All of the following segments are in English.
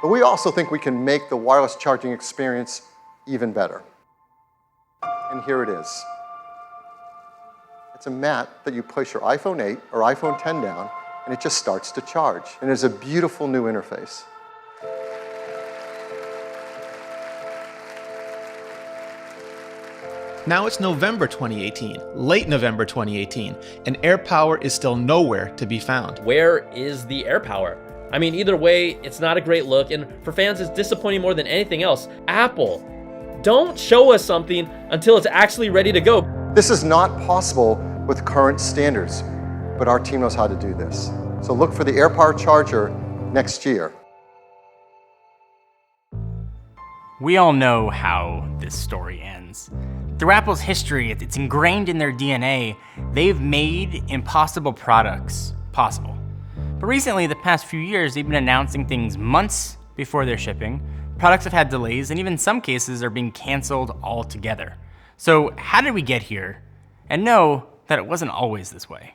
But we also think we can make the wireless charging experience even better. And here it is. It's a mat that you place your iPhone 8 or iPhone 10 down, and it just starts to charge. And it's a beautiful new interface. Now it's November 2018, late November 2018, and AirPower is still nowhere to be found. Where is the AirPower? I mean, either way, it's not a great look, and for fans, it's disappointing more than anything else. Apple, don't show us something until it's actually ready to go. This is not possible with current standards, but our team knows how to do this. So look for the AirPower charger next year. We all know how this story ends. Through Apple's history, it's ingrained in their DNA. They've made impossible products possible. But recently, the past few years, they've been announcing things months before they're shipping. Products have had delays, and even in some cases are being canceled altogether. So how did we get here? And know that it wasn't always this way.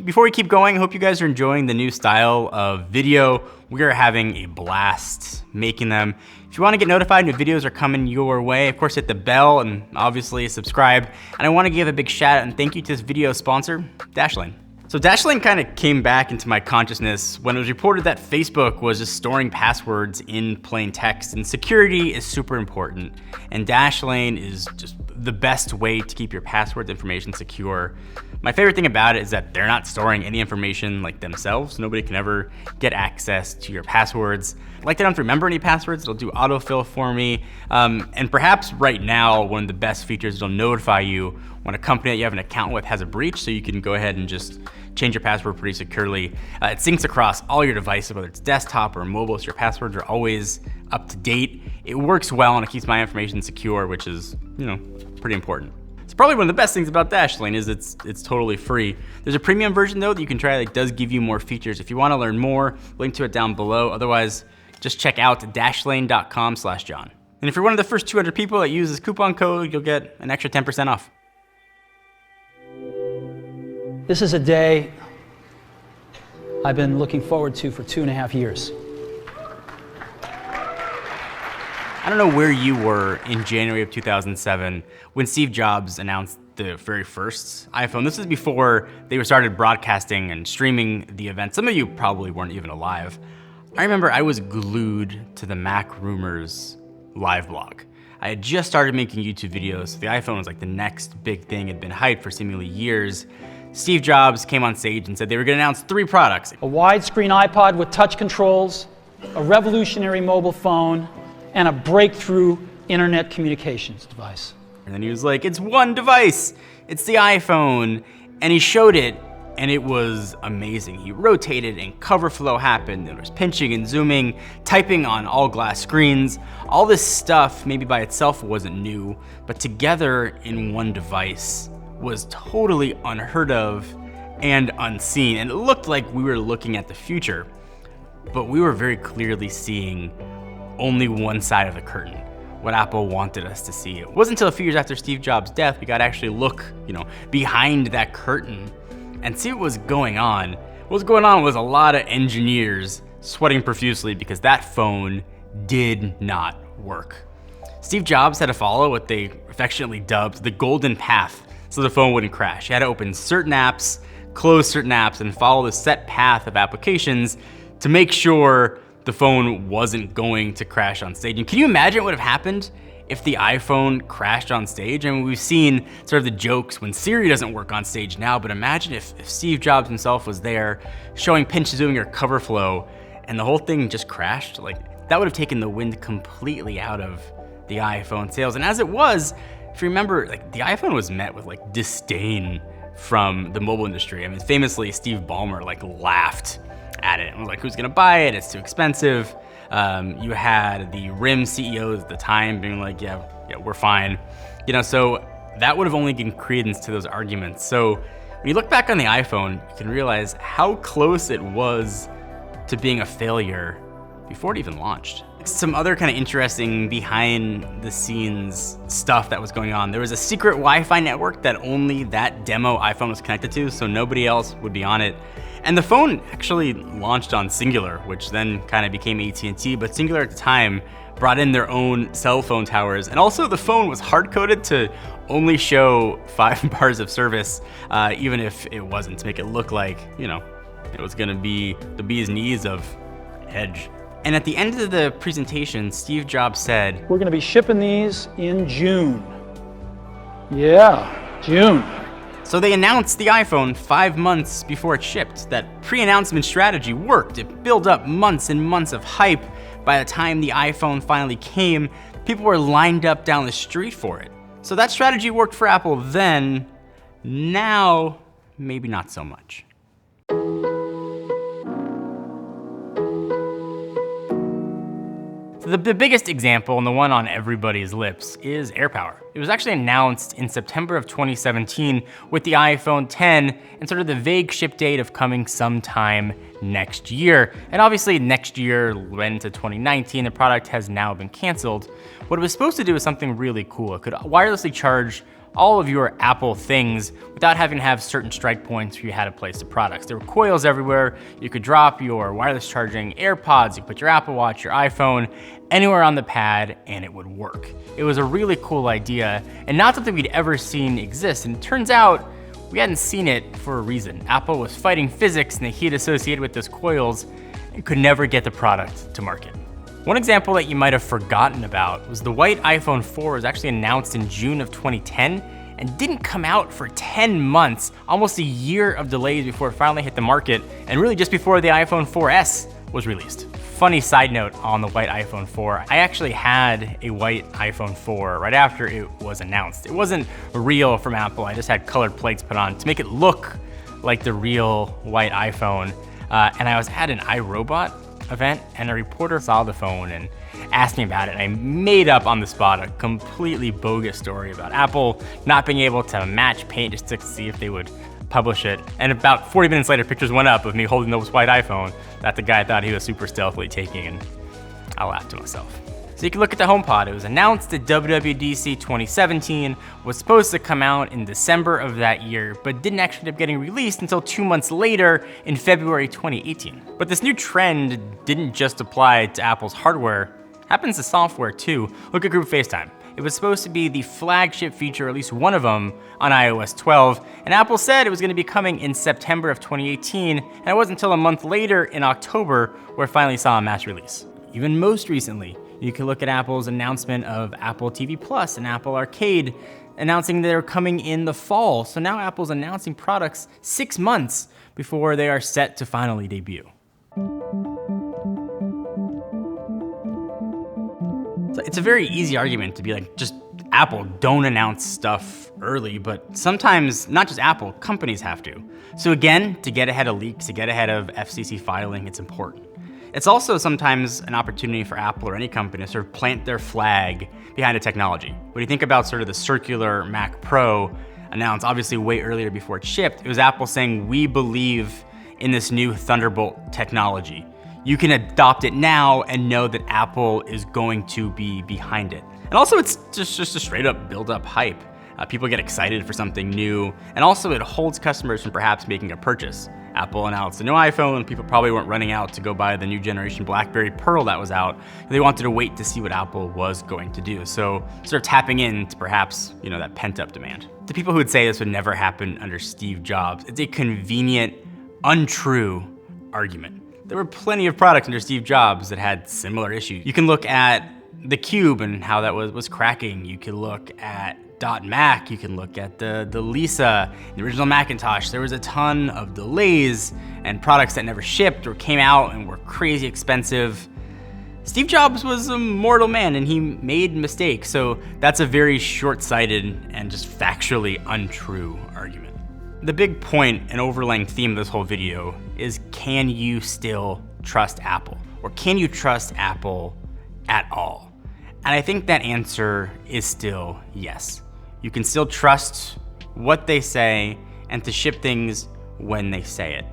Before we keep going, I hope you guys are enjoying the new style of video. We are having a blast making them. If you want to get notified when videos are coming your way, of course hit the bell and obviously subscribe. And I want to give a big shout out and thank you to this video sponsor, Dashlane. So Dashlane kind of came back into my consciousness when it was reported that Facebook was just storing passwords in plain text, and security is super important. And Dashlane is just the best way to keep your password information secure. My favorite thing about it is that they're not storing any information like themselves. Nobody can ever get access to your passwords. Like they don't have to remember any passwords, it'll do autofill for me. And perhaps right now, one of the best features, it'll notify you when a company that you have an account with has a breach, so you can go ahead and just change your password pretty securely. It syncs across all your devices, whether it's desktop or mobile, so your passwords are always up to date. It works well and it keeps my information secure, which is, pretty important. It's probably one of the best things about Dashlane is it's totally free. There's a premium version though that you can try that does give you more features. If you want to learn more, link to it down below. Otherwise, just check out dashlane.com/John. And if you're one of the first 200 people that use this coupon code, you'll get an extra 10% off. This is a day I've been looking forward to for 2.5 years. I don't know where you were in January of 2007 when Steve Jobs announced the very first iPhone. This is before they started broadcasting and streaming the event. Some of you probably weren't even alive. I remember I was glued to the Mac Rumors live blog. I had just started making YouTube videos, so the iPhone was like the next big thing. It had been hyped for seemingly years. Steve Jobs came on stage and said they were gonna announce 3 products. A widescreen iPod with touch controls, a revolutionary mobile phone, and a breakthrough internet communications device. And then he was like, it's one device, it's the iPhone. And he showed it, and it was amazing. He rotated and cover flow happened. There was pinching and zooming, typing on all glass screens. All this stuff, maybe by itself wasn't new, but together in one device was totally unheard of and unseen. And it looked like we were looking at the future, but we were very clearly seeing only one side of the curtain, what Apple wanted us to see. It wasn't until a few years after Steve Jobs' death we got to actually look, behind that curtain and see what was going on. What was going on was a lot of engineers sweating profusely because that phone did not work. Steve Jobs had to follow what they affectionately dubbed the golden path so the phone wouldn't crash. He had to open certain apps, close certain apps, and follow the set path of applications to make sure the phone wasn't going to crash on stage. And can you imagine what would have happened if the iPhone crashed on stage? I mean, we've seen sort of the jokes when Siri doesn't work on stage now, but imagine if Steve Jobs himself was there showing pinch zooming or cover flow and the whole thing just crashed. Like, that would have taken the wind completely out of the iPhone sales. And as it was, if you remember, the iPhone was met with disdain from the mobile industry. I mean, famously, Steve Ballmer laughed at it and was like, who's gonna buy it? It's too expensive. You had the RIM CEOs at the time being like, yeah, we're fine. So that would have only given credence to those arguments. So when you look back on the iPhone, you can realize how close it was to being a failure before it even launched. Some other kind of interesting behind the scenes stuff that was going on. There was a secret Wi-Fi network that only that demo iPhone was connected to, so nobody else would be on it. And the phone actually launched on Cingular, which then kind of became AT&T, but Cingular at the time brought in their own cell phone towers. And also the phone was hard-coded to only show 5 bars of service, even if it wasn't, to make it look like, it was gonna be the bee's knees of Edge. And at the end of the presentation, Steve Jobs said, We're going to be shipping these in June. Yeah, June. So they announced the iPhone 5 months before it shipped. That pre-announcement strategy worked. It built up months and months of hype. By the time the iPhone finally came, people were lined up down the street for it. So that strategy worked for Apple then. Now, maybe not so much. The biggest example, and the one on everybody's lips, is AirPower. It was actually announced in September of 2017 with the iPhone X and sort of the vague ship date of coming sometime next year. And obviously next year went into 2019, the product has now been canceled. What it was supposed to do was something really cool. It could wirelessly charge all of your Apple things without having to have certain strike points where you had to place the products. There were coils everywhere. You could drop your wireless charging AirPods, you could put your Apple Watch, your iPhone, anywhere on the pad, and it would work. It was a really cool idea, and not something we'd ever seen exist. And it turns out we hadn't seen it for a reason. Apple was fighting physics and the heat associated with those coils and could never get the product to market. One example that you might have forgotten about was the white iPhone 4 was actually announced in June of 2010 and didn't come out for 10 months, almost a year of delays before it finally hit the market, and really just before the iPhone 4S was released. Funny side note on the white iPhone 4, I actually had a white iPhone 4 right after it was announced. It wasn't real from Apple, I just had colored plates put on to make it look like the real white iPhone. And I was at an iRobot event, and a reporter saw the phone and asked me about it. And I made up on the spot a completely bogus story about Apple not being able to match paint just to see if they would publish it. And about 40 minutes later, pictures went up of me holding this white iPhone that the guy thought he was super stealthily taking, and I laughed to myself. So you can look at the HomePod. It was announced at WWDC 2017, was supposed to come out in December of that year, but didn't actually end up getting released until 2 months later in February 2018. But this new trend didn't just apply to Apple's hardware, it happens to software too. Look at Group FaceTime. It was supposed to be the flagship feature, or at least one of them, on iOS 12, and Apple said it was going to be coming in September of 2018, and it wasn't until a month later in October where it finally saw a mass release. Even most recently, you can look at Apple's announcement of Apple TV Plus and Apple Arcade, announcing they're coming in the fall. So now Apple's announcing products 6 months before they are set to finally debut. So it's a very easy argument to be like, just Apple, don't announce stuff early, but sometimes not just Apple, companies have to. So again, to get ahead of leaks, to get ahead of FCC filing, it's important. It's also sometimes an opportunity for Apple or any company to sort of plant their flag behind a technology. When you think about sort of the circular Mac Pro announced obviously way earlier before it shipped, it was Apple saying, we believe in this new Thunderbolt technology. You can adopt it now and know that Apple is going to be behind it. And also it's just a straight up build up hype. People get excited for something new, and also it holds customers from perhaps making a purchase. Apple announced a new iPhone, and people probably weren't running out to go buy the new generation BlackBerry Pearl that was out. They wanted to wait to see what Apple was going to do. So sort of tapping into perhaps, that pent-up demand. The people who would say this would never happen under Steve Jobs, it's a convenient, untrue argument. There were plenty of products under Steve Jobs that had similar issues. You can look at the Cube and how that was cracking. You can look at .Mac, you can look at the Lisa, the original Macintosh. There was a ton of delays and products that never shipped or came out and were crazy expensive. Steve Jobs was a mortal man and he made mistakes, so that's a very short-sighted and just factually untrue argument. The big point and overlaying theme of this whole video is, can you still trust Apple? Or can you trust Apple at all? And I think that answer is still yes. You can still trust what they say and to ship things when they say it.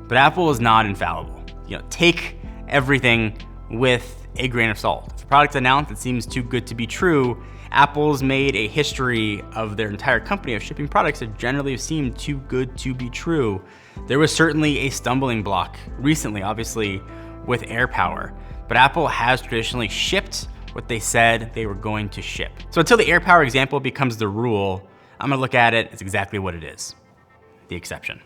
But Apple is not infallible. Take everything with a grain of salt. If a product's announced that seems too good to be true, Apple's made a history of their entire company of shipping products that generally seem too good to be true. There was certainly a stumbling block recently, obviously, with AirPower, but Apple has traditionally shipped what they said they were going to ship. So until the AirPower example becomes the rule, I'm gonna look at it as exactly what it is, the exception.